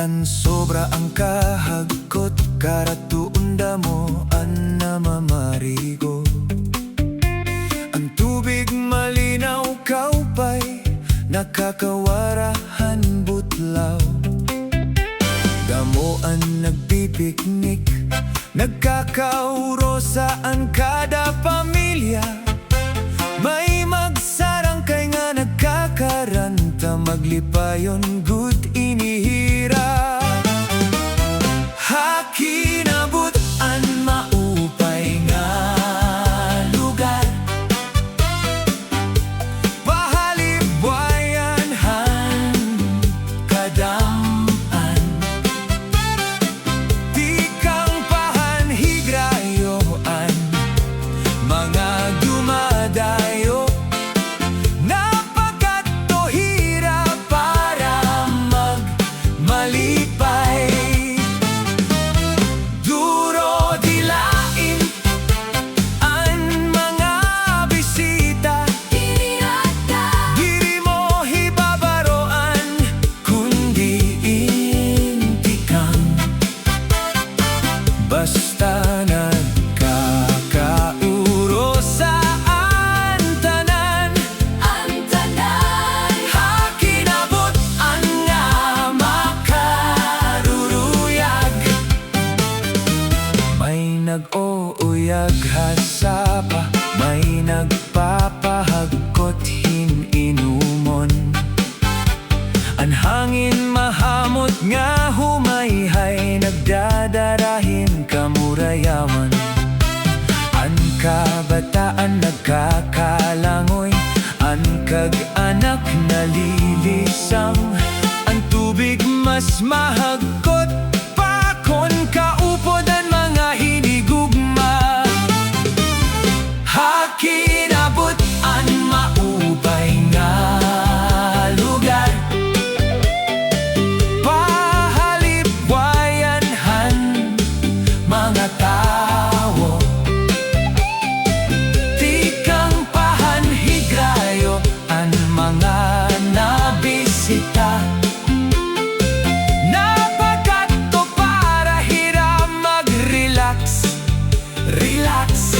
Kan sobra ang kahagkot, karatuunda mo ang namamarigo. Ang tubig malinaw, kaupay, nakakawarahan butlaw. Damo ang nagpipiknik, nagkakaurosan kada pamilya. May magsarang kay nga nagkakaranta, maglipayon good inihira. Hakinabot ang maupay nga lugar, pahalibwayanhan kadampan. Di kang pahanhigrayoan, mga dumadayo. Napagkatuhira para magmalipay. Duro dilain ang mga bisita, diri mo hibabaroan, kundi intikang. Basta nagkakauro saan tanan, hakinabot ang nga makaruruyag. May nag-ouyag hasapa, may nagpapahagkot hinumon. Ang hangin mahamot nga humayhay, nagdadarahin kamurayawan. Ang kabataan nagkakalangoy, ang kag-anak nalilisang. Ang tubig mas mahagkot pa kon kaupod ang mga hinigugma. Hakinabot ang maupay nga lugar, pahalibwayanhan mga tao. Di kang pahanhigrayo ang mga nabisita. Napagkato para hira mag-relax, relax.